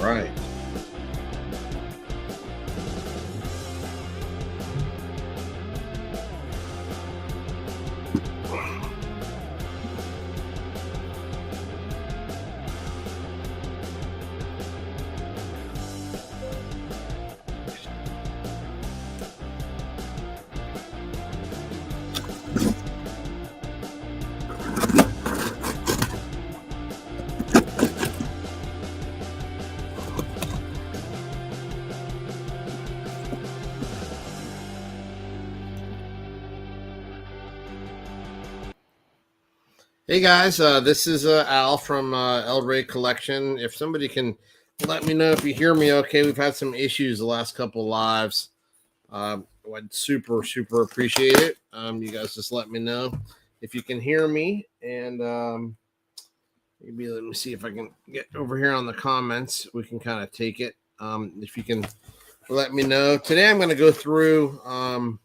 right. Hey guys, this is Al from El Rey Collection. If somebody can let me know if you hear me okay, we've had some issues the last couple lives. I'd super appreciate it. You guys just let me know if you can hear me, and maybe let me see if I can get over here on the comments. We can kind of take it. If you can let me know. Today I'm going to go through. All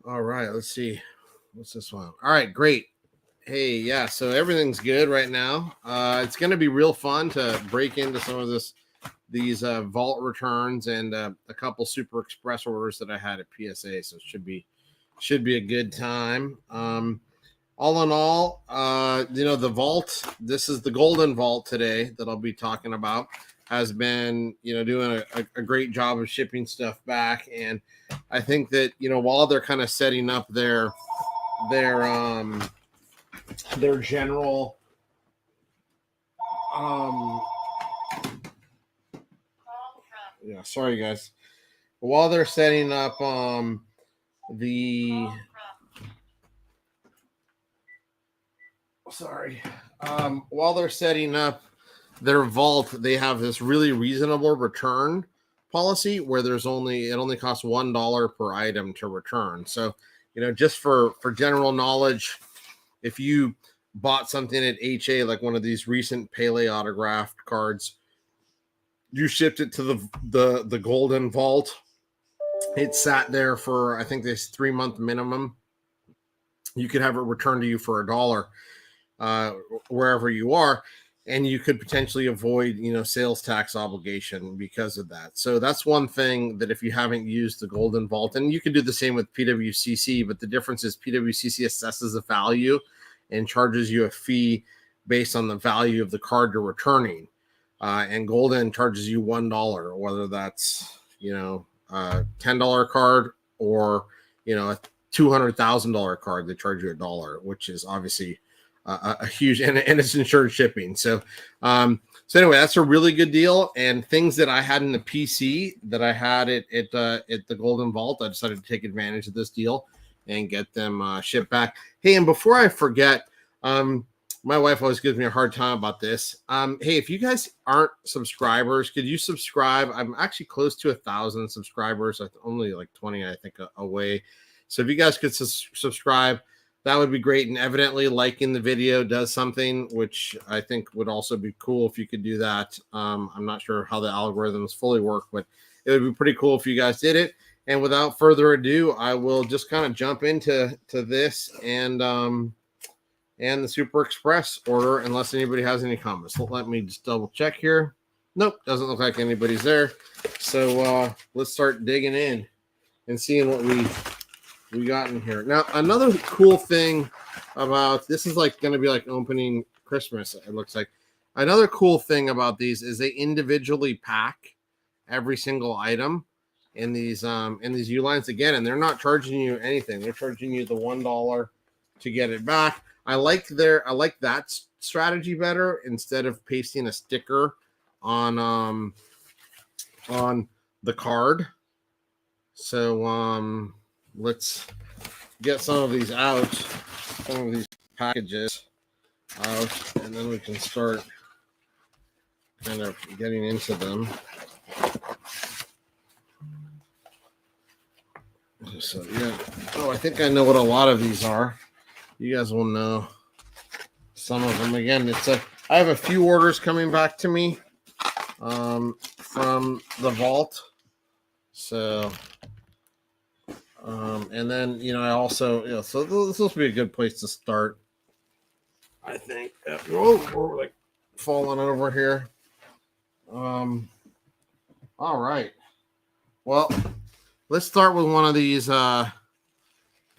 right, let's see. What's this one? All right, great. Hey, yeah, so everything's good right now. It's going to be real fun to break into some of these vault returns and a couple Super Express orders that I had at PSA. So it should be a good time. All in all, the vault. This is the Goldin vault today that I'll be talking about. Has been doing a great job of shipping stuff back, and I think that while they're kind of setting up their general sorry guys, while they're setting up while they're setting up their vault, they have this really reasonable return policy where it only costs $1 per item to return. So just for general knowledge, if you bought something at HA, like one of these recent Pele autographed cards, you shipped it to the Goldin vault. It sat there for, I think, this 3-month minimum. You could have it returned to you for $1 wherever you are, and you could potentially avoid sales tax obligation because of that. So that's one thing, that if you haven't used the Goldin vault, and you can do the same with PWCC, but the difference is PWCC assesses the value and charges you a fee based on the value of the card you're returning, and Goldin charges you $1, whether that's a $10 card or a $200,000 card. They charge you $1, which is obviously a huge, and it's insured shipping. So anyway, that's a really good deal. And things that I had in the PC that I had at the Goldin vault, I decided to take advantage of this deal and get them shipped back. Hey, and before I forget, my wife always gives me a hard time about this. Hey, if you guys aren't subscribers, could you subscribe? I'm actually close to 1,000 subscribers. I'm only like 20, I think, away. So if you guys could subscribe, that would be great. And evidently liking the video does something, which I think would also be cool if you could do that. I'm not sure how the algorithms fully work, but it would be pretty cool if you guys did it. And without further ado, I will just kind of jump into this and the Super Express order, unless anybody has any comments. Let me just double check here. Nope, doesn't look like anybody's there. So let's start digging in and seeing what we got in here. Now, another cool thing about this is like going to be like opening Christmas, it looks like. Another cool thing about these is they individually pack every single item in these U lines again, and they're not charging you anything. They're charging you the $1 to get it back. I like that strategy better, instead of pasting a sticker on the card. So let's get some of these out, some of these packages out, and then we can start kind of getting into them. So yeah. Oh, I think I know what a lot of these are. You guys will know some of them. Again, I have a few orders coming back to me from the vault. So and then I also so this will be a good place to start, I think. We're like falling over here. All right. Well, let's start with one of these kind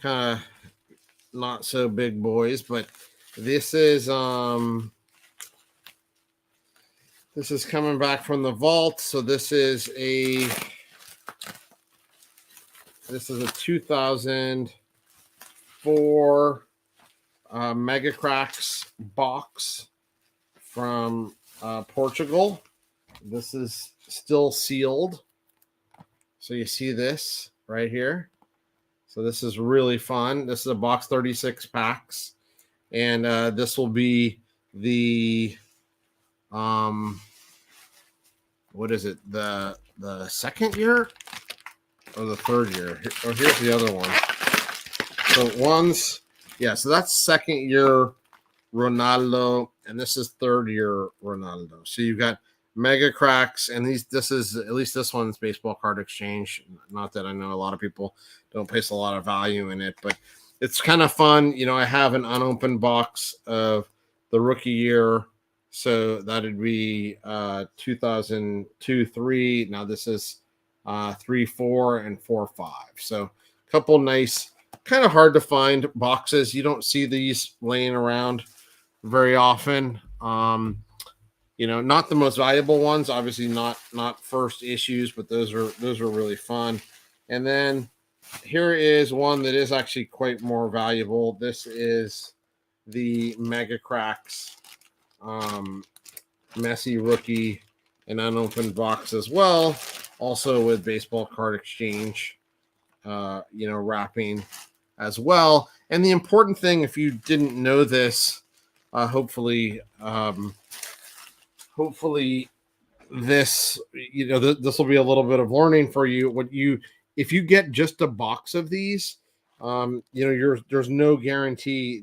of not so big boys, but this is coming back from the vault. So this is a 2004 Mega Cracks box from Portugal. This is still sealed. So you see this right here. So this is really fun. This is a box 36 packs. And this will be the what is it? The second year or the third year? Oh, here's the other one. So so that's second year Ronaldo, and this is third year Ronaldo. So you've got Mega Cracks, and this is at least this one's baseball card exchange. Not that I know a lot of people don't place a lot of value in it, but it's kind of fun. I have an unopened box of the rookie year, so that'd be 2002-03. Now this is 3-4 and 4-5. So a couple nice, kind of hard to find boxes. You don't see these laying around very often. Not the most valuable ones, obviously not first issues, but those are really fun. And then here is one that is actually quite more valuable. This is the Mega Cracks Messi rookie and unopened box as well, also with baseball card exchange wrapping as well. And the important thing, if you didn't know this, hopefully this this will be a little bit of learning for you. If you get just a box of these, there's no guarantee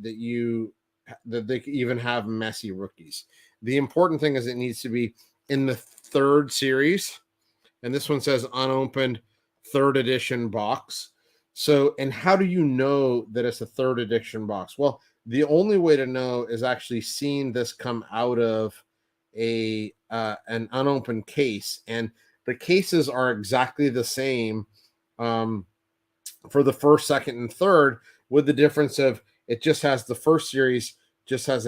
that they even have Messi rookies. The important thing is it needs to be in the third series, and this one says unopened third edition box. So, and how do you know that it's a third edition box? Well, the only way to know is actually seeing this come out of an unopened case, and the cases are exactly the same for the first, second, and third, with the difference of it just has the first series just has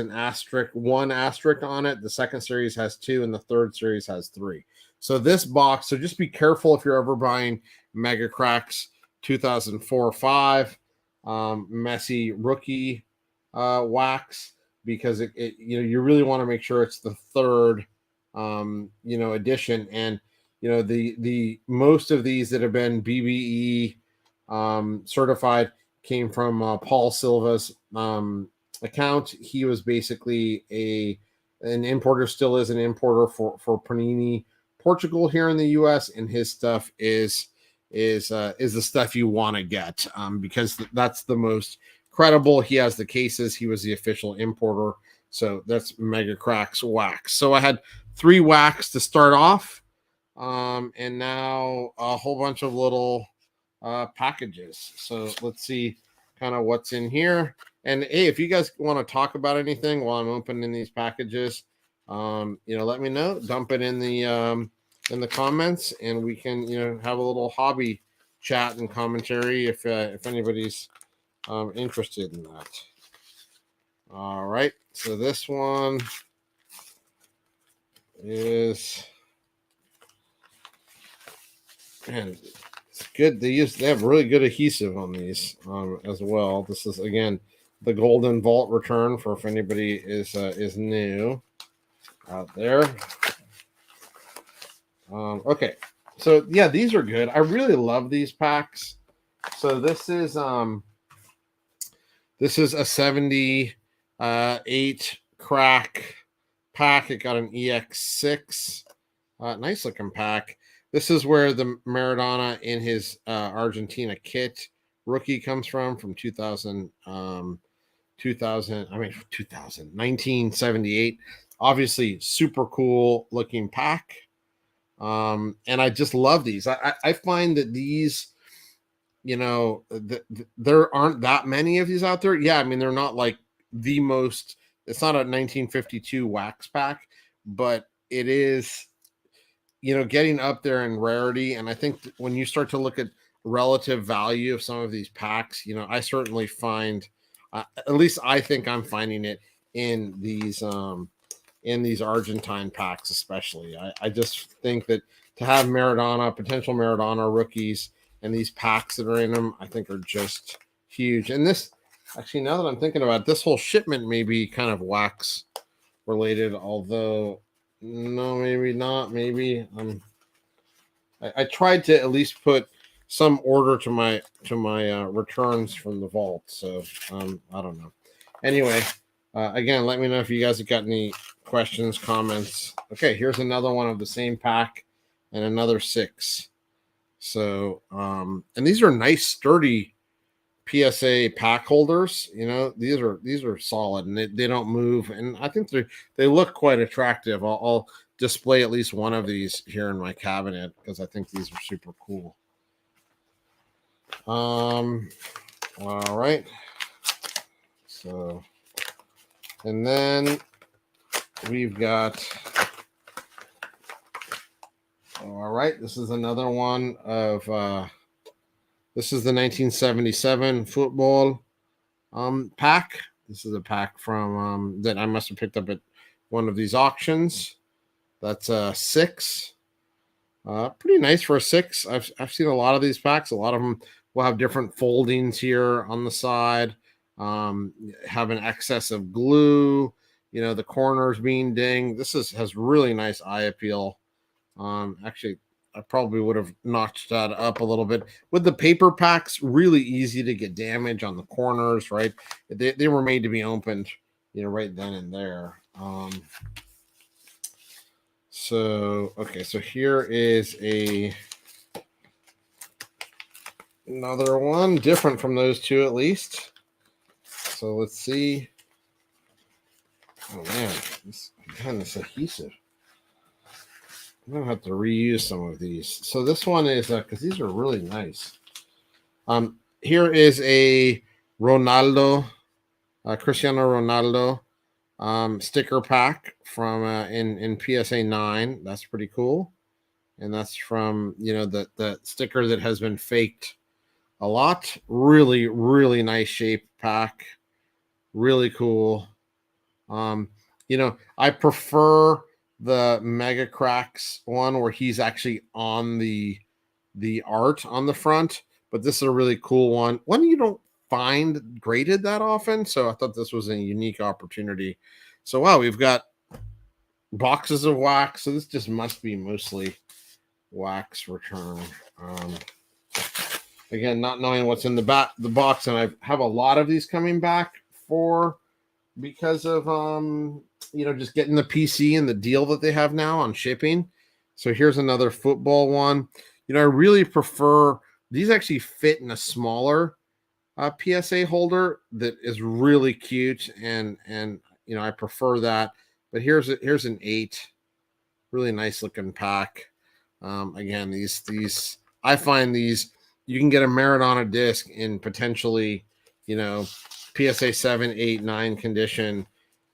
one asterisk on it. The second series has 2, and the third series has 3. So this box, so just be careful if you're ever buying Mega Cracks 2004-5 Messi rookie wax, because you really want to make sure it's the third edition. And the most of these that have been BBE certified came from Paul Silva's account. He was basically an importer, still is an importer for Panini Portugal here in the US, and his stuff is the stuff you want to get because that's the most credible. He has the cases. He was the official importer. So that's Mega Cracks wax. So I had 3 wax to start off, and now a whole bunch of little packages. So let's see kind of what's in here. And hey, if you guys want to talk about anything while I'm opening these packages, let me know. Dump it in the comments, and we can have a little hobby chat and commentary if anybody's interested in that. All right, so this one is, man, it's good. They have really good adhesive on these as well. This is again the Goldin Vault return for if anybody is new out there. Okay, so yeah, these are good. I really love these packs. So this is a 78 crack pack. It got an EX6. Nice looking pack. This is where the Maradona in his Argentina kit rookie comes from 1978. Obviously, super cool looking pack. And I just love these. I find that these, there aren't that many of these out there. Yeah, I mean, they're not like the most, it's not a 1952 wax pack, but it is, getting up there in rarity. And I think when you start to look at relative value of some of these packs, I certainly find, at least I think I'm finding it in these Argentine packs, especially. I just think that to have potential Maradona rookies, and these packs that are in them, I think are just huge. And this, actually, now that I'm thinking about it, this whole shipment may be kind of wax related, although no, maybe not. Maybe I tried to at least put some order to my returns from the vault, so I don't know. Anyway, again, let me know if you guys have got any questions, comments. Okay, here's another one of the same pack and another 6. So and these are nice, sturdy PSA pack holders. These are solid, and they don't move, and I think they look quite attractive. I'll display at least one of these here in my cabinet because I think these are super cool. All right. So, and then we've got, all right, this is another one of, this is the 1977 football pack. This is a pack from that I must have picked up at one of these auctions. That's a 6. Pretty nice for a 6. I've seen a lot of these packs. A lot of them will have different foldings here on the side. Have an excess of glue. The corners being dinged. This has really nice eye appeal. Actually, I probably would have notched that up a little bit. With the paper packs, really easy to get damage on the corners, right? They were made to be opened, right then and there. So, okay, so here is another one, different from those two at least. So let's see. Oh man, this adhesive. I'm gonna have to reuse some of these. So this one is because these are really nice. Here is a Ronaldo, Cristiano Ronaldo sticker pack from in PSA 9. That's pretty cool, and that's from the sticker that has been faked a lot. Really, really nice shape pack. Really cool. I prefer the Mega Cracks one where he's actually on the art on the front, but this is a really cool one. One you don't find graded that often, so I thought this was a unique opportunity. So wow, we've got boxes of wax. So this just must be mostly wax return. Again, not knowing what's in the box, and I have a lot of these coming back because of just getting the PC and the deal that they have now on shipping. So here's another football one. I really prefer these. Actually fit in a smaller PSA holder that is really cute, and I prefer that. But here's an 8, really nice looking pack. Again, these I find these you can get a Maradona disc in potentially PSA 7, 8, 9 condition,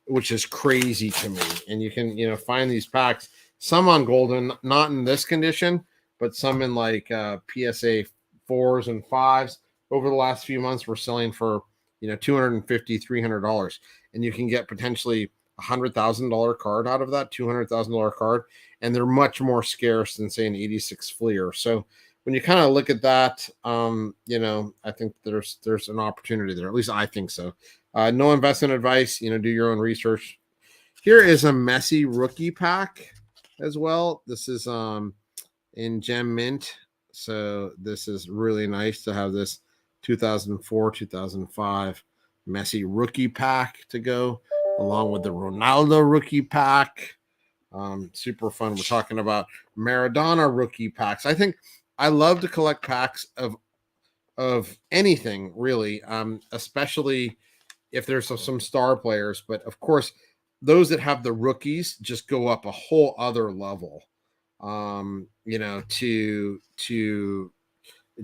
which is crazy to me. And you can find these packs, some on Goldin, not in this condition, but some in like PSA 4s and 5s. Over the last few months, we're selling for $250, $300, and you can get potentially $100,000 card out of that, $200,000 card, and they're much more scarce than say an 86 Fleer. So when you kind of look at that, I think there's an opportunity there. At least I think so. No investment advice. Do your own research. Here is a Messi rookie pack as well. This is in Gem Mint, so this is really nice to have this 2004, 2005 Messi rookie pack to go along with the Ronaldo rookie pack. Super fun. We're talking about Maradona rookie packs. I think I love to collect packs of anything really, especially if there's some star players. But of course, those that have the rookies just go up a whole other level. To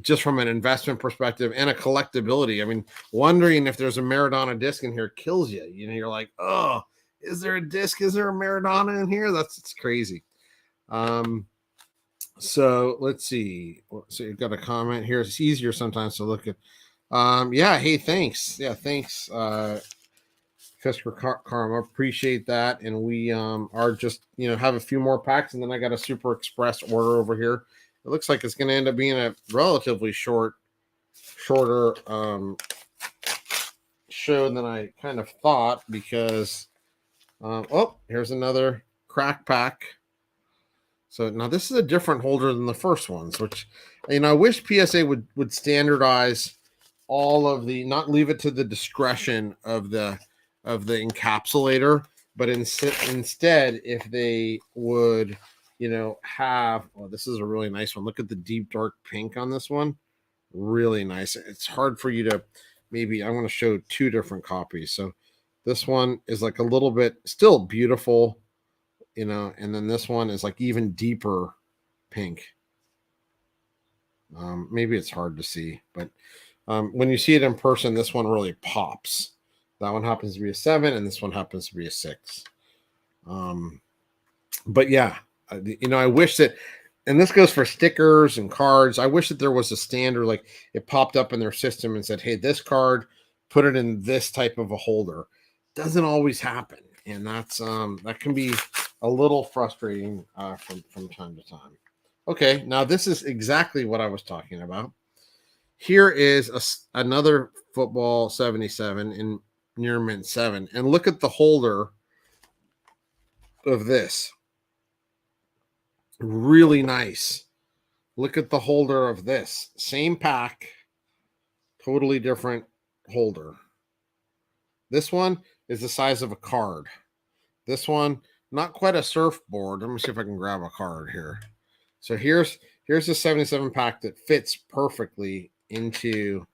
just from an investment perspective and a collectability. I mean, wondering if there's a Maradona disc in here kills you. You're like, oh, Is there a disc? Is there a Maradona in here? It's crazy. So let's see. So you've got a comment here. It's easier sometimes to look at. Yeah. Hey, thanks. Yeah, thanks. Fisker Karma, appreciate that. And we are just have a few more packs, and then I got a Super Express order over here. It looks like it's going to end up being a relatively shorter show than I kind of thought, because oh, here's another crack pack. So now this is a different holder than the first ones, which I wish PSA would standardize all of the, not leave it to the discretion of the encapsulator, but instead if they would have, well, this is a really nice one. Look at the deep dark pink on this one. Really nice. It's hard for you to, maybe I want to show two different copies. So this one is like a little bit still beautiful, and then this one is like even deeper pink. Maybe it's hard to see, but when you see it in person, this one really pops. That one happens to be a 7, and this one happens to be a 6. But yeah, I wish that, and this goes for stickers and cards, I wish that there was a standard, like it popped up in their system and said, hey, this card, put it in this type of a holder. Doesn't always happen, and that's that can be a little frustrating from time to time. Okay, now this is exactly what I was talking about. Here is another football 77 in near mint 7, and look at the holder of this. Really nice. Look at the holder of this. Same pack, totally different holder. This one is the size of a card. This one, not quite a surfboard. Let me see if I can grab a card here. So here's the 77 pack that fits perfectly into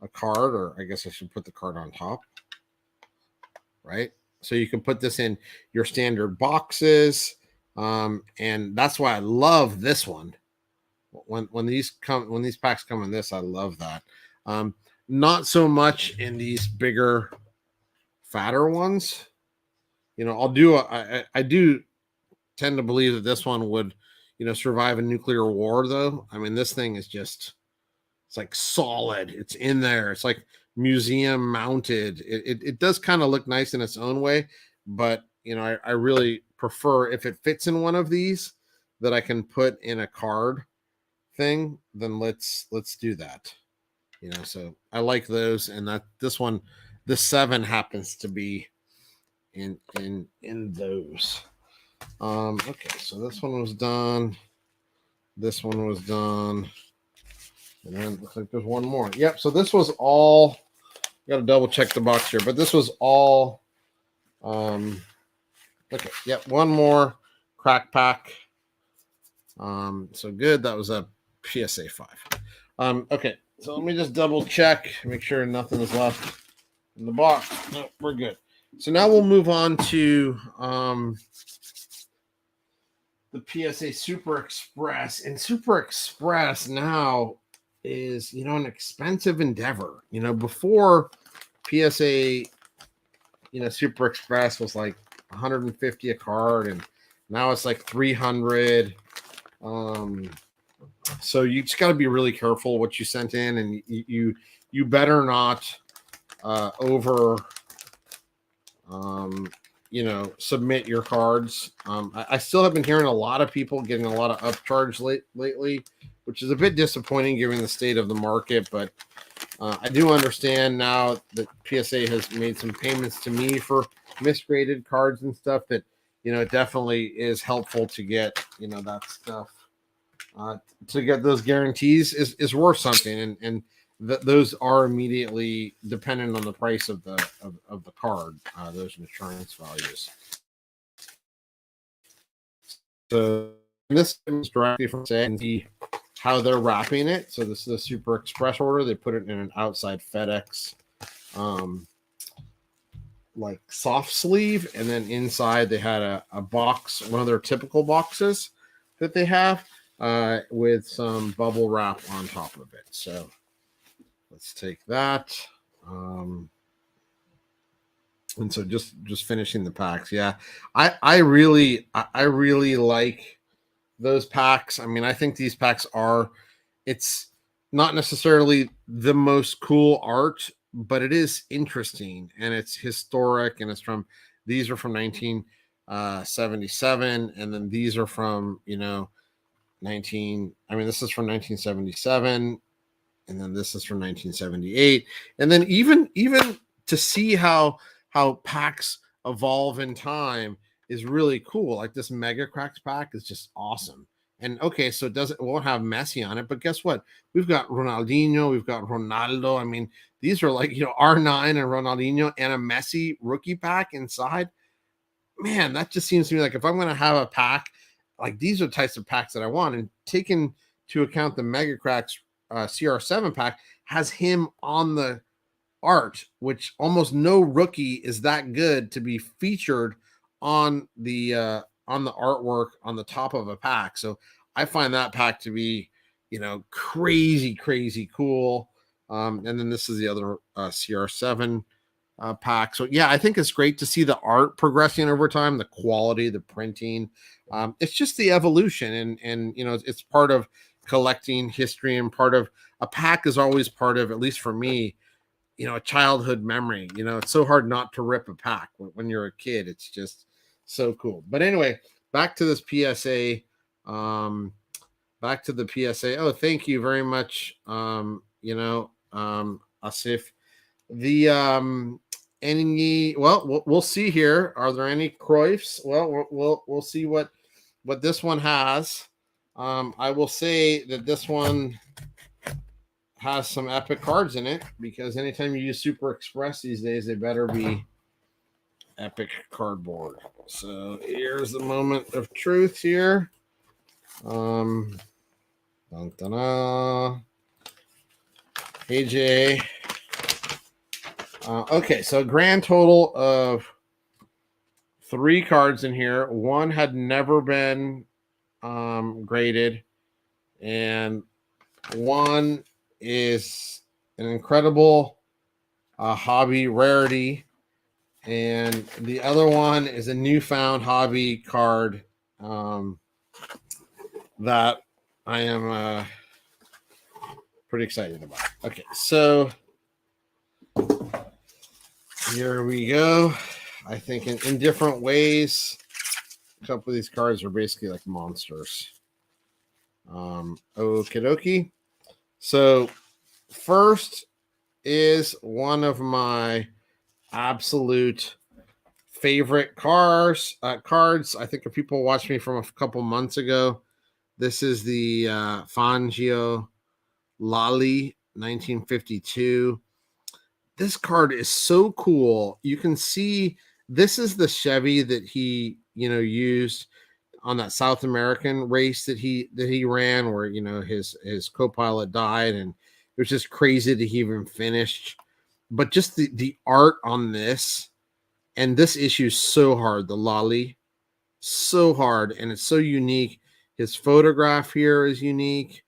a card, or I guess I should put the card on top, right? So you can put this in your standard boxes, and that's why I love this one. When these packs come in this, I love that. Not so much in these bigger, fatter ones. I'll do I do tend to believe that this one would survive a nuclear war, though. I mean, this thing is just, it's like solid. It's in there. It's like museum mounted. It does kind of look nice in its own way, but I really prefer, if it fits in one of these that I can put in a card thing, then let's do that. So I like those, and that this one, the 7 happens to be in those. Okay, so this one was done. This one was done. And then it looks like there's one more. Yep, so this was all, got to double check the box here, but this was all okay, yep, one more crack pack. So good. That was a PSA 5. Okay, so let me just double check, make sure nothing is left in the box. No, we're good. So now we'll move on to the PSA Super Express. And Super Express now is, an expensive endeavor. Before PSA, Super Express was like 150 a card, and now it's like 300. So you just got to be really careful what you sent in, and you better not over submit your cards. I still have been hearing a lot of people getting a lot of upcharge lately, which is a bit disappointing given the state of the market. But I do understand now that PSA has made some payments to me for misgraded cards and stuff, that it definitely is helpful to get that stuff. To get those guarantees is worth something, and those are immediately dependent on the price of the card, those insurance values. So this is directly from PSA, and see how they're wrapping it. So this is a Super Express order. They put it in an outside FedEx like soft sleeve, and then inside they had a box, one of their typical boxes that they have, with some bubble wrap on top of it. So let's take that. And so just finishing the packs. Yeah. I really like those packs. I mean, I think these packs are, it's not necessarily the most cool art, but it is interesting and it's historic, and these are from 1977, and then these are from, this is from 1977, and then this is from 1978, and then even to see how packs evolve in time is really cool. Like this Mega Cracks pack is just awesome. And okay, so it won't have Messi on it, but guess what? We've got Ronaldinho, we've got Ronaldo. I mean, these are like, R9 and Ronaldinho and a Messi rookie pack inside. Man, that just seems to me like if I'm going to have a pack, like these are the types of packs that I want. And taking to account the Mega Cracks CR7 pack has him on the art, which almost no rookie is that good to be featured on the artwork on the top of a pack. So I find that pack to be, crazy cool. And then this is the other CR7 pack. So yeah, I think it's great to see the art progressing over time, the quality, the printing. It's just the evolution, and it's part of collecting history, and part of a pack is always part of, at least for me, a childhood memory. It's so hard not to rip a pack when you're a kid. It's just so cool. But anyway, back to this PSA. Back to the PSA. Oh, thank you very much. Asif. We'll see here. Are there any Cruyffs? Well, we'll see what this one has. I will say that this one has some epic cards in it, because anytime you use Super Express these days, they better be epic cardboard. So here's the moment of truth here. AJ. Okay, so grand total of 3 cards in here. One had never been graded, and one is an incredible hobby rarity, and the other one is a newfound hobby card that I am pretty excited about. Okay, so here we go. I think in different ways, a couple of these cards are basically like monsters. Okie dokie. So first is one of my absolute favorite cards. I think if people watched me from a couple months ago, this is the Fangio Lali 1952. This card is so cool. You can see this is the Chevy that he used on that South American race that he ran, where his co-pilot died, and it was just crazy that he even finished. But just the art on this, and this issue is so hard, the Lali, so hard, and it's so unique. His photograph here is unique.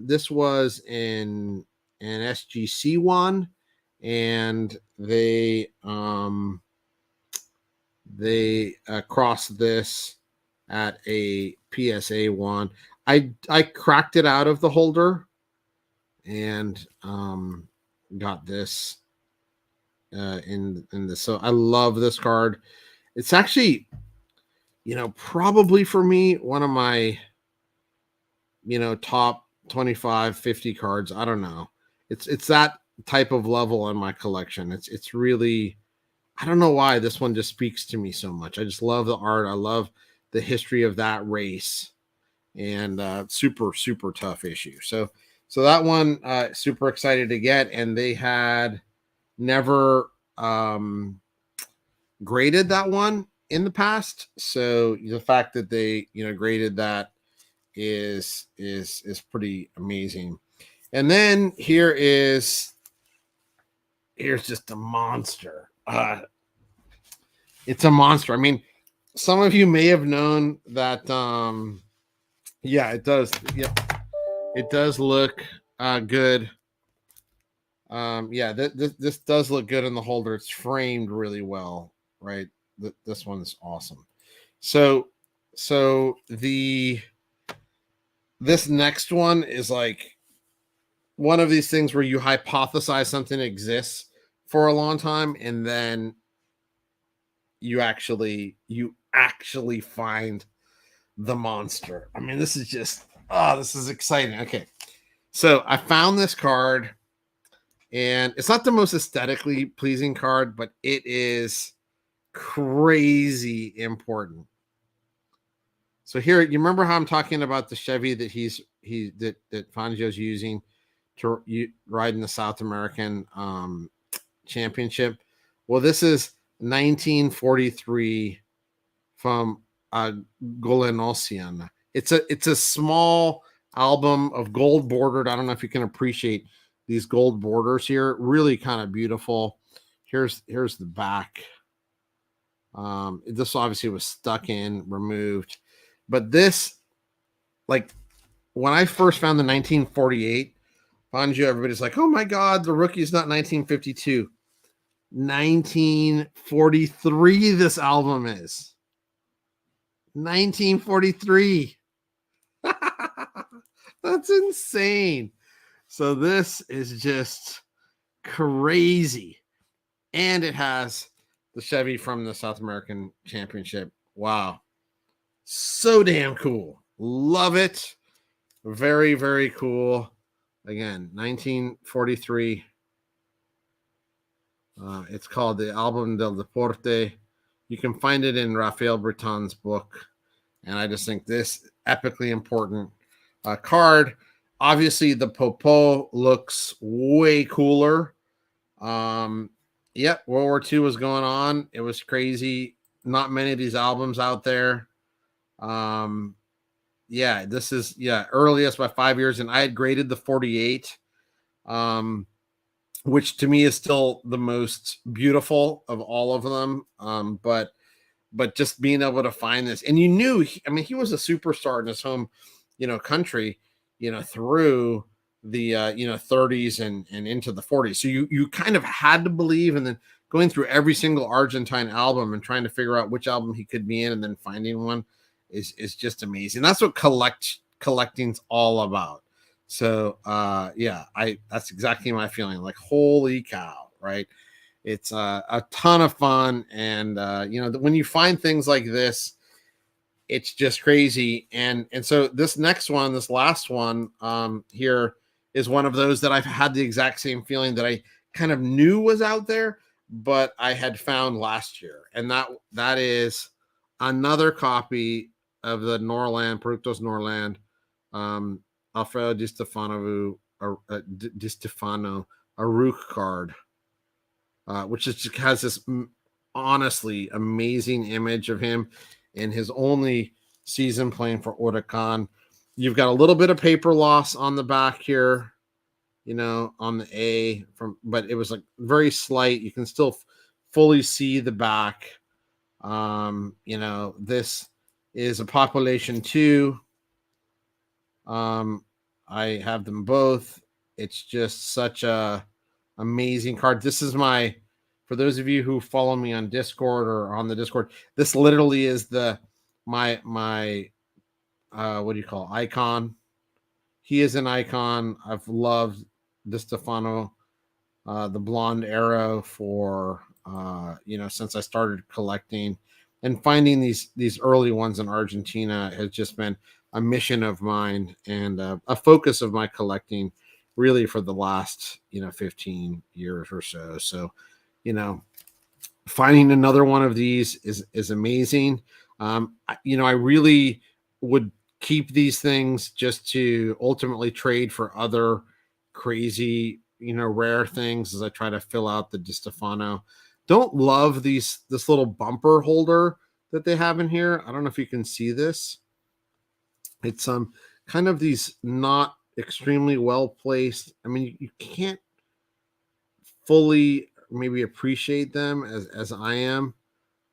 This was in an SGC one, and they crossed this at a PSA one. I cracked it out of the holder and got this in this. So I love this card. It's actually, probably for me, one of my, top 25, 50 cards. I don't know. It's that type of level in my collection. It's really, I don't know why this one just speaks to me so much. I just love the art. I love the history of that race, and super tough issue. So that one, super excited to get. And they had never graded that one in the past. So the fact that they graded that is pretty amazing. And then here's just a monster. It's a monster. I mean, some of you may have known that it does. Yep. It does look good Yeah, this does look good in the holder. It's framed really well, right? This one's awesome. So the this next one is like one of these things where you hypothesize something exists for a long time, and then you actually find the monster. I mean, this is just this is exciting. Okay, so I found this card, and it's not the most aesthetically pleasing card, but it is crazy important. So here, you remember how I'm talking about the Chevy that that Fangio's using to ride in the South American Championship? Well, this is 1943 from Goldin. It's a small album of gold bordered. I don't know if you can appreciate these gold borders here. Really kind of beautiful. Here's the back. This obviously was stuck in, removed, but this, like, when I first found the 1948 Fangio, everybody's like, "Oh my God, the rookie is not 1952." 1943 this album is. 1943. That's insane. So this is just crazy. And it has the Chevy from the South American Championship. Wow. So damn cool. Love it. Very, very cool. Again, 1943. It's called the Album del Deporte. You can find it in Rafael Breton's book. And I just think this epically important card. Obviously, the Popo looks way cooler. Yep, World War II was going on. It was crazy. Not many of these albums out there. Yeah, this is earliest by 5 years, and I had graded the 48, which to me is still the most beautiful of all of them. But just being able to find this, and you knew, he was a superstar in his home, country, through the 30s and into the 40s. So you kind of had to believe, and then going through every single Argentine album and trying to figure out which album he could be in, and then finding one is just amazing. That's what collecting's all about. So that's exactly my feeling. Like, holy cow, right? It's a ton of fun, and when you find things like this, it's just crazy. And so this next one, this last one here, is one of those that I've had the exact same feeling that I kind of knew was out there, but I had found last year, and that is another copy of the Norland Productos Norland, Alfredo Di Stefano a Rook card, which just has this honestly amazing image of him in his only season playing for Huracan. You've got a little bit of paper loss on the back here, on the A but it was like very slight. You can still fully see the back. This is a Population 2. I have them both. It's just such a amazing card. This is for those of you who follow me on Discord or on the Discord, this literally is my what do you call it? Icon. He is an icon. I've loved Di Stefano, the blonde arrow for since I started collecting, and finding these early ones in Argentina has just been a mission of mine, and a focus of my collecting really for the last 15 years or so. So finding another one of these is amazing. I really would keep these things just to ultimately trade for other crazy, rare things as I try to fill out the Di Stefano. Don't love this little bumper holder that they have in here. I don't know if you can see this. It's kind of these not extremely well placed. I mean, you can't fully maybe appreciate them as I am,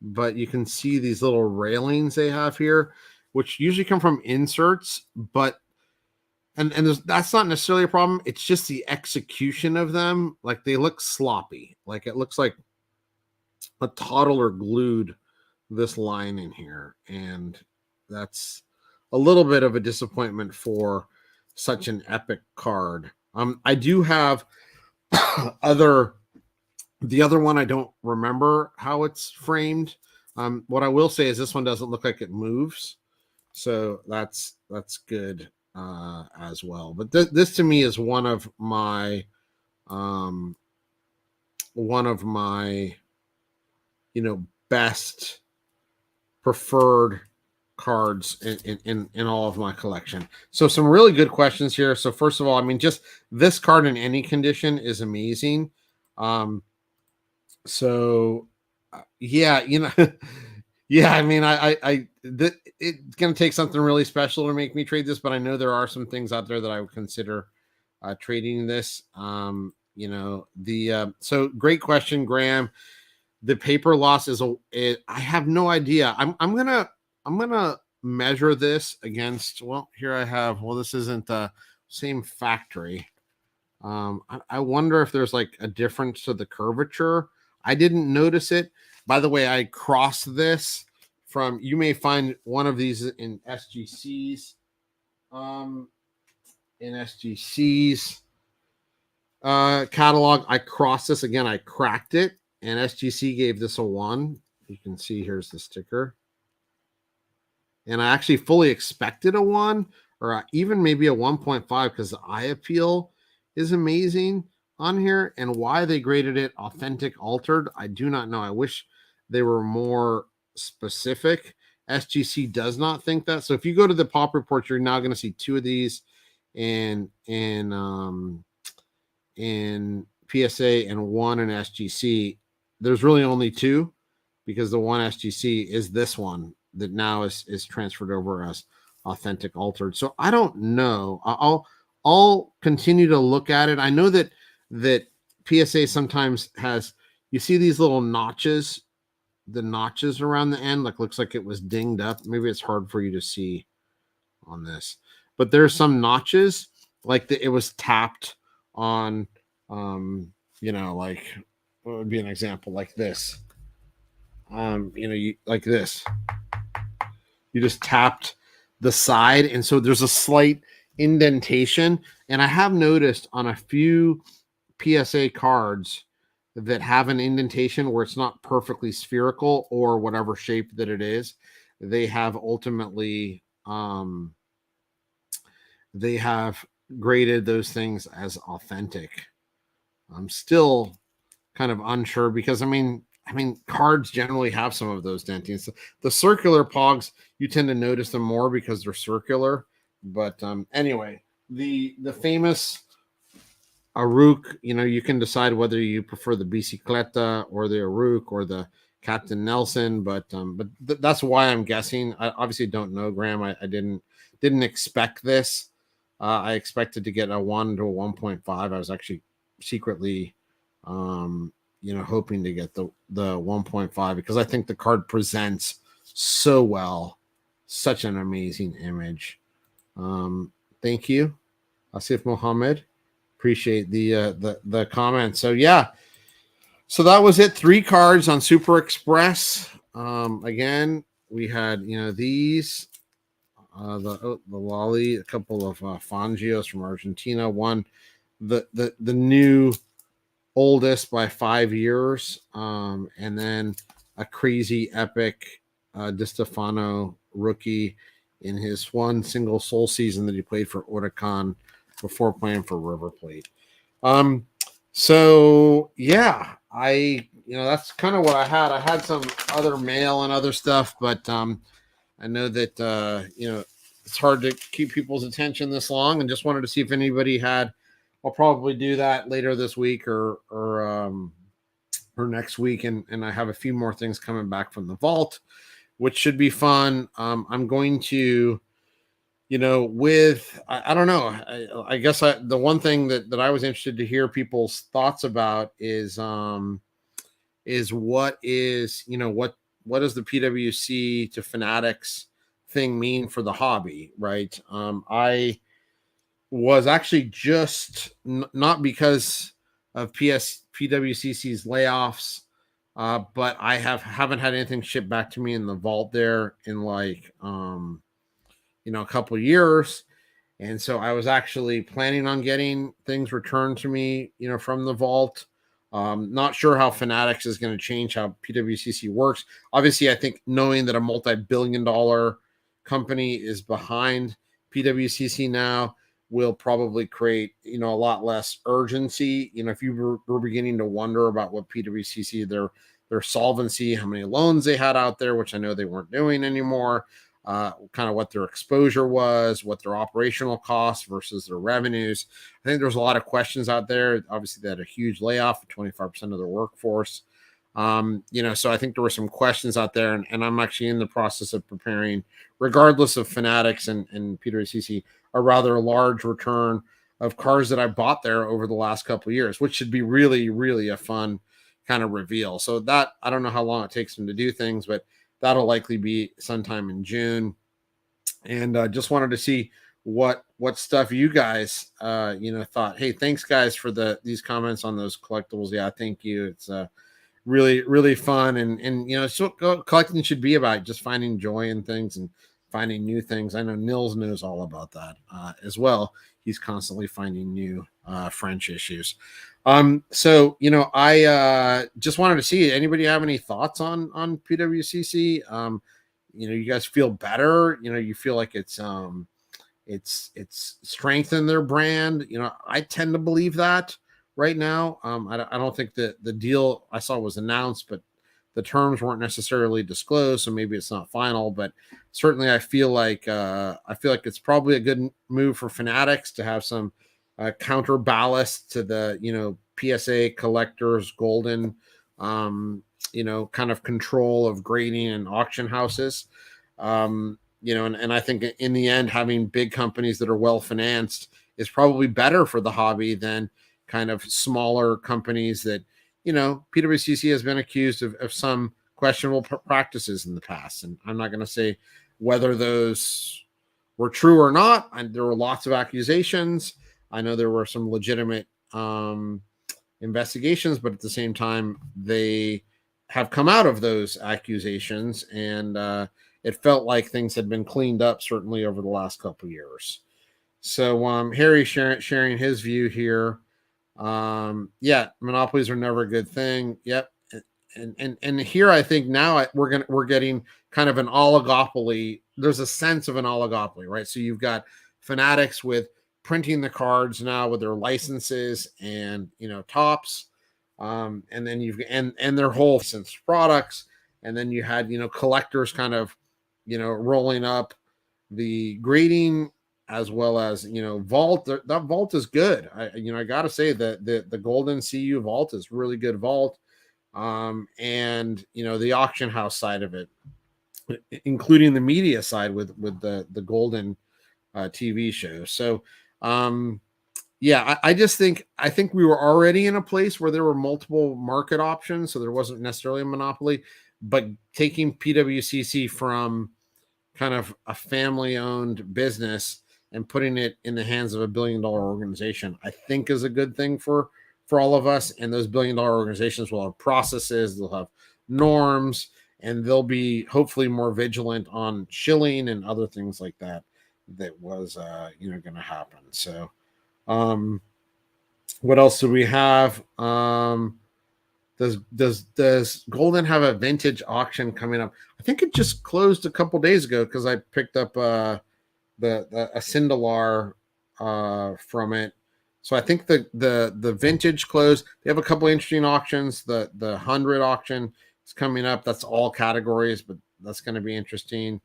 but you can see these little railings they have here, which usually come from inserts, but and that's not necessarily a problem. It's just the execution of them. Like they look sloppy. Like it looks like a toddler glued this line in here, and that's a little bit of a disappointment for such an epic card. I do have other the other one. I don't remember how it's framed. What I will say is this one doesn't look like it moves, so that's good as well. But this to me is one of my best preferred cards in all of my collection. So some really good questions here. So first of all, I mean, just this card in any condition is amazing. So yeah, yeah, I mean, it's going to take something really special to make me trade this, but I know there are some things out there that I would consider trading this. So great question, Graham. The paper loss I have no idea. I'm gonna measure this against. Well, here I have. Well, this isn't the same factory. I wonder if there's like a difference to the curvature. I didn't notice it. By the way, I crossed this from. You may find one of these in SGC's. In SGC's catalog, I crossed this again. I cracked it. And SGC gave this a 1. You can see here's the sticker. And I actually fully expected a 1 or even maybe a 1.5 because the eye appeal is amazing on here. And why they graded it authentic altered, I do not know. I wish they were more specific. SGC does not think that. So if you go to the pop report, you're now going to see 2 of these in PSA and 1 in SGC. There's really only 2 because the one SGC is this one that now is transferred over as authentic altered. So I don't know. I'll continue to look at it. I know that PSA sometimes has, you see these little notches, the notches around the end, like looks like it was dinged up. Maybe it's hard for you to see on this, but there's some notches like it was tapped on, like what would be an example like this? You like this. You just tapped the side, and so there's a slight indentation. And I have noticed on a few PSA cards that have an indentation where it's not perfectly spherical or whatever shape that it is, they have ultimately they have graded those things as authentic. I'm still kind of unsure because I mean cards generally have some of those dentings. The circular pogs, you tend to notice them more because they're circular. But anyway, the famous Aruc, you can decide whether you prefer the bicicleta or the Aruc or the Captain Nelson, but that's why I'm guessing. I obviously don't know, Graham. I didn't expect this. I expected to get a 1 to a 1.5. I was actually secretly hoping to get the 1.5 because I think the card presents so well, such an amazing image. Thank you, Asif Mohammed. Appreciate the comment. So yeah, so that was it. 3 cards on Super Express. Again, we had these the Lolly, a couple of Fangios from Argentina, one the new oldest by 5 years, and then a crazy epic Di Stefano rookie in his one single sole season that he played for Huracan before playing for River Plate. So yeah, that's kind of what I had. I had some other mail and other stuff, but I know that it's hard to keep people's attention this long, and just wanted to see if anybody had. I'll probably do that later this week or next week, and I have a few more things coming back from the vault, which should be fun. I'm going to, I don't know. I guess the one thing that I was interested to hear people's thoughts about is what is what does the PWC to Fanatics thing mean for the hobby, right? was actually just not because of PWCC's layoffs, but I haven't had anything shipped back to me in the vault there in like a couple of years. And so I was actually planning on getting things returned to me, from the vault. Not sure how Fanatics is going to change how PWCC works. Obviously, I think knowing that a multi-billion-dollar company is behind PWCC now will probably create, a lot less urgency. If you were beginning to wonder about what PWCC, their solvency, how many loans they had out there, which I know they weren't doing anymore, kind of what their exposure was, what their operational costs versus their revenues. I think there's a lot of questions out there. Obviously, they had a huge layoff of 25% of their workforce. So I think there were some questions out there, and I'm actually in the process of preparing, regardless of Fanatics and PWCC, a rather large return of cars that I bought there over the last couple of years, which should be really, really a fun kind of reveal. So that, I don't know how long it takes them to do things, but that'll likely be sometime in June. And just wanted to see what stuff you guys thought. Hey, thanks guys for these comments on those collectibles. Yeah, thank you. It's really, really fun, and it's what collecting should be about, just finding joy in things and finding new things. I know Nils knows all about that as well. He's constantly finding new French issues. So I just wanted to see, anybody have any thoughts on PWCC? You guys feel better? You feel like it's strengthened their brand. I tend to believe that right now. I don't think that the deal I saw was announced, but the terms weren't necessarily disclosed, so maybe it's not final. But certainly, I feel like it's probably a good move for Fanatics to have some counter ballast to the PSA collectors, Goldin, kind of control of grading and auction houses. And I think in the end, having big companies that are well financed is probably better for the hobby than kind of smaller companies that, PWCC has been accused of some questionable practices in the past. And I'm not going to say whether those were true or not. There were lots of accusations. I know there were some legitimate investigations, but at the same time, they have come out of those accusations, and it felt like things had been cleaned up, certainly over the last couple of years. So Harry sharing his view here. Monopolies are never a good thing. Yep. And here I think now we're getting kind of an oligopoly. There's a sense of an oligopoly, right? So you've got Fanatics with printing the cards now with their licenses and tops, and then and their whole licensed products, and then you had collectors kind of rolling up the grading as well as vault. That vault is good. I gotta say that the Goldin CU vault is really good vault, and the auction house side of it, including the media side with the Goldin TV show. So I think we were already in a place where there were multiple market options, so there wasn't necessarily a monopoly, but taking PWCC from kind of a family-owned business and putting it in the hands of a billion-dollar organization, I think is a good thing for all of us. And those billion-dollar organizations will have processes, they'll have norms, and they'll be hopefully more vigilant on shilling and other things like that was going to happen. So what else do we have? Does Goldin have a vintage auction coming up? I think it just closed a couple days ago because I picked up a Sindelar from it. So I think the vintage closed. They have a couple interesting auctions. The 100 auction is coming up. That's all categories, but that's going to be interesting.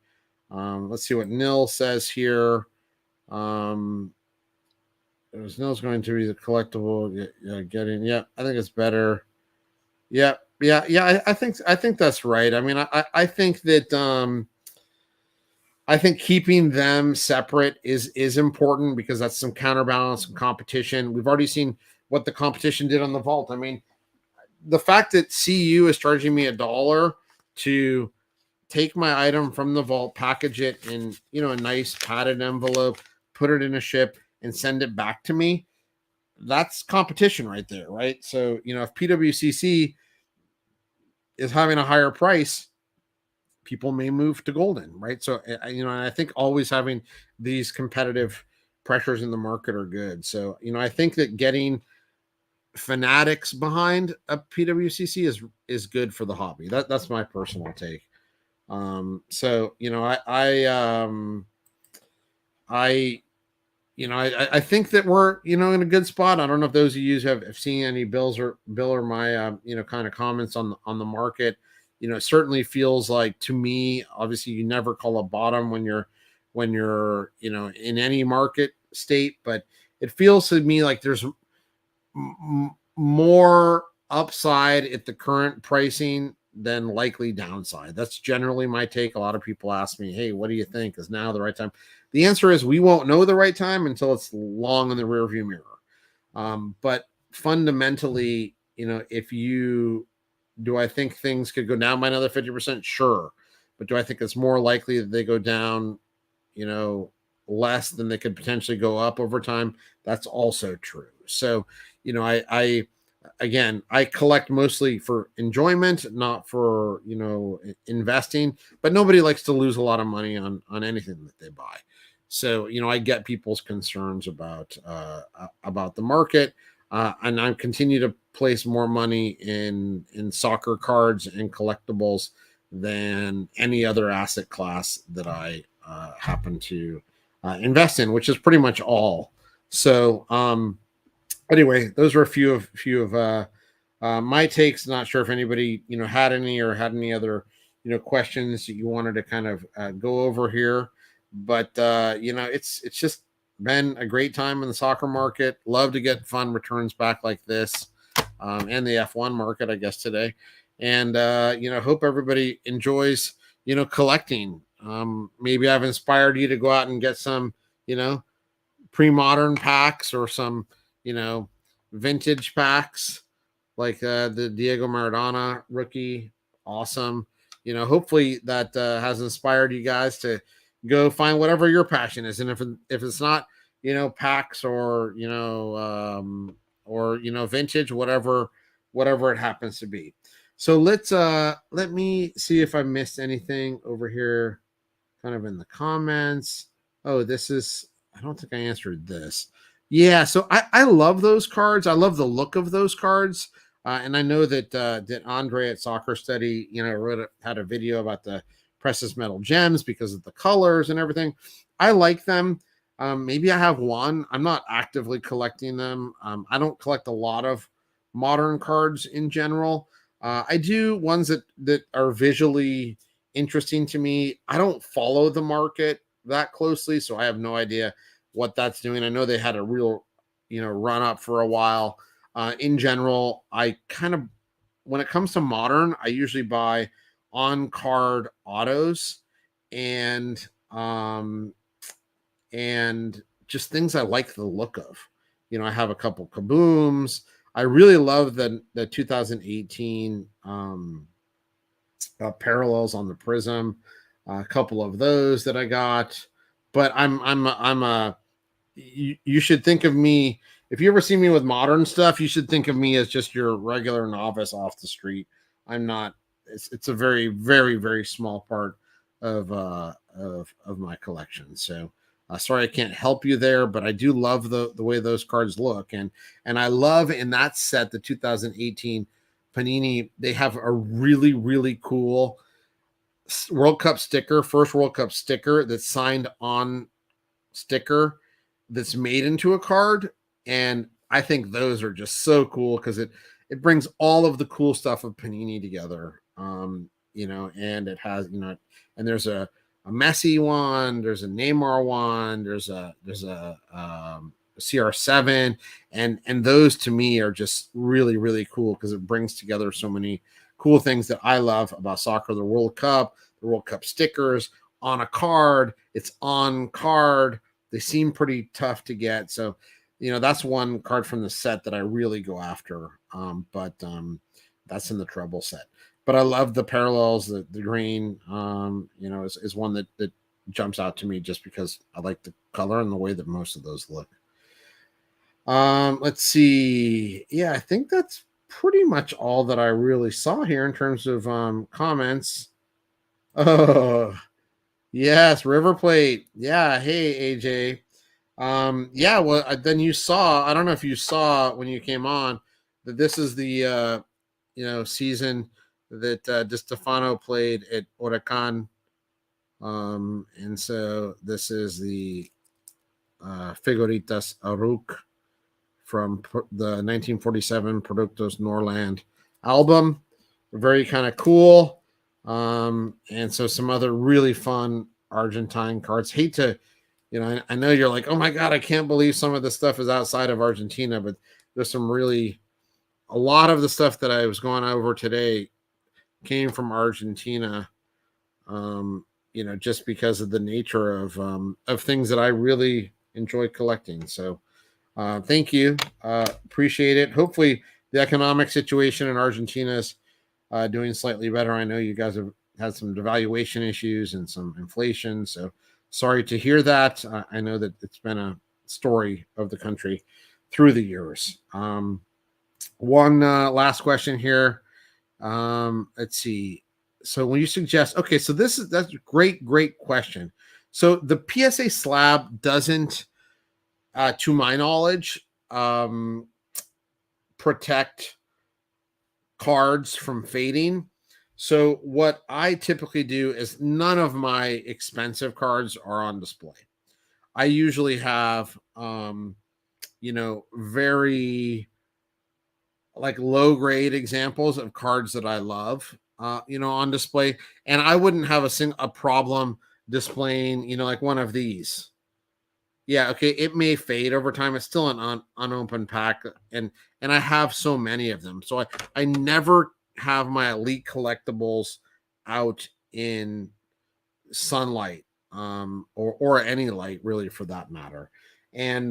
Let's see what Nil says here. Nil's going to be the collectible getting. Yeah, I think it's better. Yeah. I think that's right. I mean, I think that I think keeping them separate is important because that's some counterbalance and competition. We've already seen what the competition did on the vault. I mean, the fact that CU is charging me $1 to take my item from the vault, package it in a nice padded envelope, put it in a ship, and send it back to me, that's competition right there, right? So, if PWCC is having a higher price, people may move to Goldin, right? So, I think always having these competitive pressures in the market are good. So, I think that getting fanatics behind a PWCC is good for the hobby. That's my personal take. So, I I think that we're in a good spot. I don't know if those of you have seen any Bill or my kind of comments on the market. It certainly feels like, to me, obviously you never call a bottom when you're in any market state, but it feels to me like there's more upside at the current pricing than likely downside. That's generally my take. A lot of people ask me, hey, what do you think? Is now the right time? The answer is we won't know the right time until it's long in the rearview mirror. But fundamentally, if you do, I think things could go down by another 50%? Sure. But do I think it's more likely that they go down, less than they could potentially go up over time? That's also true. So, I collect mostly for enjoyment, not for investing. But nobody likes to lose a lot of money on anything that they buy. So I get people's concerns about the market, and I continue to place more money in soccer cards and collectibles than any other asset class that I happen to invest in, which is pretty much all. So anyway, those were a few of my takes. Not sure if anybody had any other questions that you wanted to kind of go over here, but it's just been a great time in the soccer market. Love to get fun returns back like this, and the F1 market, I guess, today. And hope everybody enjoys collecting. Maybe I've inspired you to go out and get some pre-modern packs or some vintage packs like the Diego Maradona rookie. Awesome. Hopefully that has inspired you guys to go find whatever your passion is. And if it's not packs or vintage, whatever it happens to be. So let me see if I missed anything over here kind of in the comments. Oh, I don't think I answered this. Yeah, so I love those cards. I love the look of those cards. And I know that Andre at Soccer Study, had a video about the precious metal gems because of the colors and everything. I like them. Maybe I have one. I'm not actively collecting them. I don't collect a lot of modern cards in general. I do ones that are visually interesting to me. I don't follow the market that closely, so I have no idea what that's doing. I know they had a real, run up for a while. In general, I kind of, when it comes to modern, I usually buy on card autos and just things I like the look of. I have a couple kabooms. I really love the 2018 parallels on the Prism. A couple of those that I got, but you should think of me, if you ever see me with modern stuff, you should think of me as just your regular novice off the street. I'm not. It's a very, very, very small part of my collection. So sorry I can't help you there, but I do love the way those cards look, and I love in that set the 2018 Panini. They have a really, really cool World Cup sticker, first World Cup sticker that's signed on sticker that's made into a card. And I think those are just so cool because it brings all of the cool stuff of Panini together. And it has, and there's a Messi one, there's a Neymar one, there's a CR7, and those to me are just really, really cool because it brings together so many cool things that I love about soccer. The World Cup stickers on a card. It's on card. They seem pretty tough to get. So, that's one card from the set that I really go after. But that's in the treble set. But I love the parallels. The green, is one that jumps out to me just because I like the color and the way that most of those look. Let's see. Yeah, I think that's pretty much all that I really saw here in terms of comments. Oh, yes, River Plate. Yeah, hey AJ. Yeah, well, then you saw, I don't know if you saw when you came on that this is the season that Di Stefano played at Huracan. And so this is the Figuritas Aruk from the 1947 Productos Norland album. Very kind of cool. And so some other really fun Argentine cards. Hate to, I know you're like, oh my God, I can't believe some of this stuff is outside of Argentina, but there's a lot of the stuff that I was going over today came from Argentina. Just because of the nature of things that I really enjoy collecting. So thank you. Appreciate it. Hopefully, the economic situation in Argentina is doing slightly better. I know you guys have had some devaluation issues and some inflation. So sorry to hear that. I know that it's been a story of the country through the years. One last question here. Let's see. So when you suggest, okay, so that's a great question. So the PSA slab doesn't, to my knowledge, protect cards from fading. So what I typically do is none of my expensive cards are on display. I usually have, very like low grade examples of cards that I love, on display, and I wouldn't have a problem displaying, like one of these. Yeah, okay, it may fade over time. It's still an unopened pack, and I have so many of them. So I never have my elite collectibles out in sunlight, or any light really for that matter. And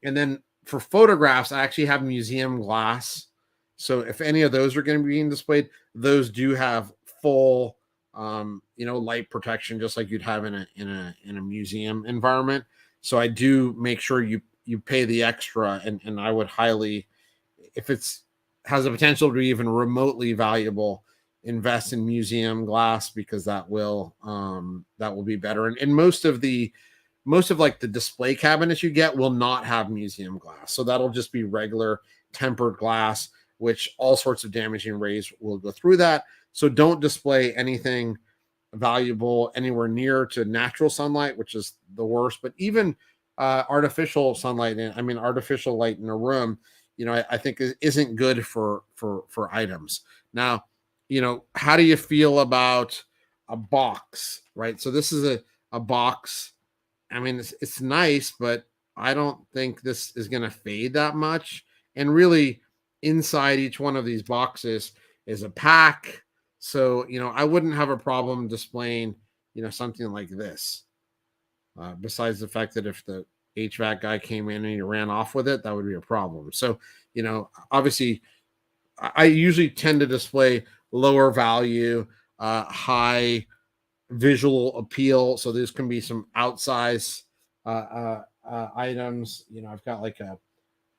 then for photographs, I actually have museum glass. So if any of those are going to be being displayed, those do have full light protection, just like you'd have in a museum environment. So I do make sure you pay the extra, and I would highly, if it's has the potential to be even remotely valuable, invest in museum glass, because that will be better. And most of like the display cabinets you get will not have museum glass, so that'll just be regular tempered glass, which all sorts of damaging rays will go through that. So don't display anything valuable anywhere near to natural sunlight, which is the worst. But even artificial sunlight, artificial light in a room, I think isn't good for items. Now, how do you feel about a box, right? So this is a box. It's nice, but I don't think this is going to fade that much. And really, inside each one of these boxes is a pack. So, I wouldn't have a problem displaying, something like this. Besides the fact that if the HVAC guy came in and he ran off with it, that would be a problem. So, obviously, I usually tend to display lower value, high visual appeal. So there's can be some outsize items. I've got like a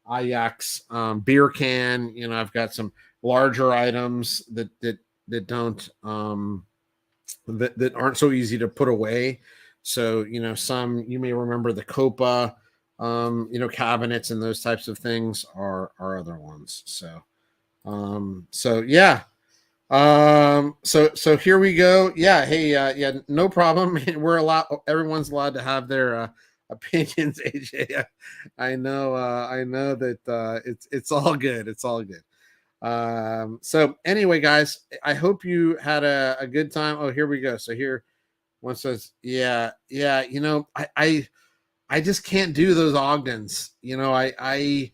Ajax beer can. I've got some larger items that don't that aren't so easy to put away. So some, you may remember the Copa cabinets, and those types of things are other ones. So yeah. So here we go. Yeah. Hey, yeah, no problem. Everyone's allowed to have their opinions, AJ. I know that it's all good. It's all good. So anyway, guys, I hope you had a good time. Oh, here we go. So here one says, yeah, I just can't do those Ogdens. I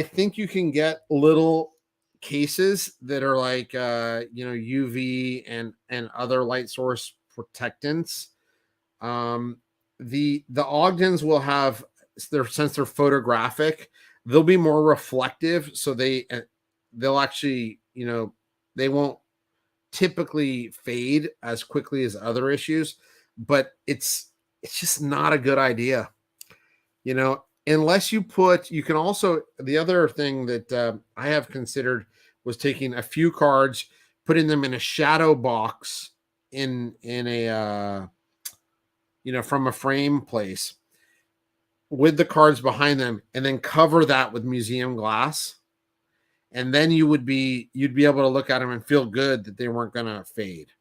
think you can get little cases that are like UV and other light source protectants. The Ogdens will have since they're photographic, they'll be more reflective, so they'll actually, they won't typically fade as quickly as other issues, but it's just not a good idea. you know, unless you put, you can also, the other thing that I have considered was taking a few cards, putting them in a shadow box in a from a frame place with the cards behind them, and then cover that with museum glass, and then you'd be able to look at them and feel good that they weren't going to fade.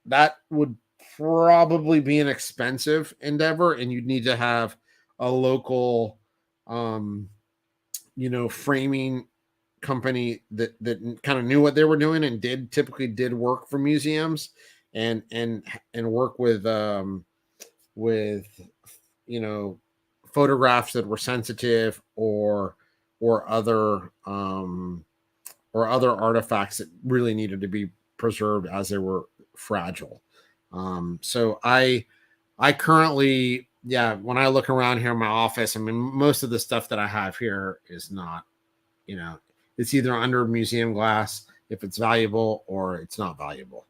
That would probably be an expensive endeavor, and you'd need to have a local framing company that kind of knew what they were doing and typically did work for museums, and work with photographs that were sensitive, or other artifacts that really needed to be preserved as they were fragile. So I currently, when I look around here in my office, I mean, most of the stuff that I have here is not, it's either under museum glass if it's valuable, or it's not valuable.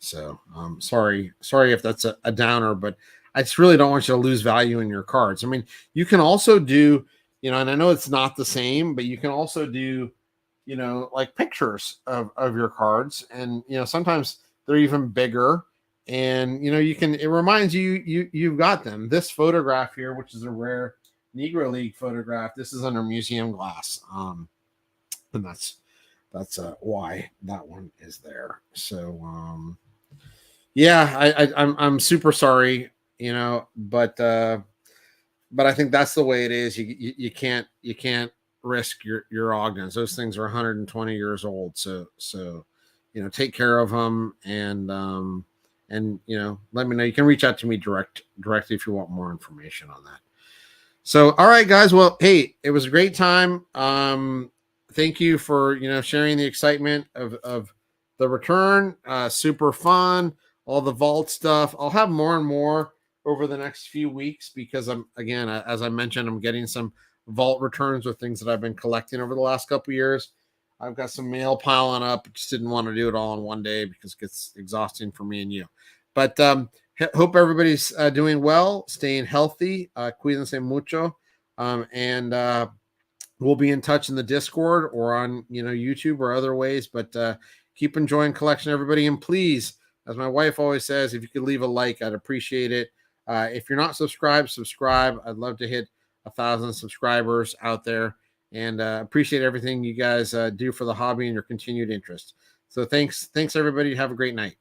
So sorry if that's a downer, but I just really don't want you to lose value in your cards. I mean, you can also do, and I know it's not the same, but you can also do, like pictures of your cards, and sometimes they're even bigger, and it reminds you've got them. This photograph here, which is a rare Negro League photograph, this is under museum glass, and that's why that one is there. So I'm super sorry, but I think that's the way it is. You can't risk your Ogdens. Those things are 120 years old. So take care of them, and let me know. You can reach out to me directly if you want more information on that. So, all right, guys. Well, hey, it was a great time. Thank you for sharing the excitement of the return. Super fun. All the vault stuff. I'll have more and more over the next few weeks, because as I mentioned, I'm getting some vault returns with things that I've been collecting over the last couple of years. I've got some mail piling up. Just didn't want to do it all in one day because it gets exhausting for me and you. But hope everybody's doing well, staying healthy. Cuídense mucho. And we'll be in touch in the Discord or on YouTube or other ways. But keep enjoying collection, everybody. And please, as my wife always says, if you could leave a like, I'd appreciate it. If you're not subscribed, subscribe. I'd love to hit 1,000 subscribers out there, and appreciate everything you guys do for the hobby and your continued interest. So thanks everybody. Have a great night.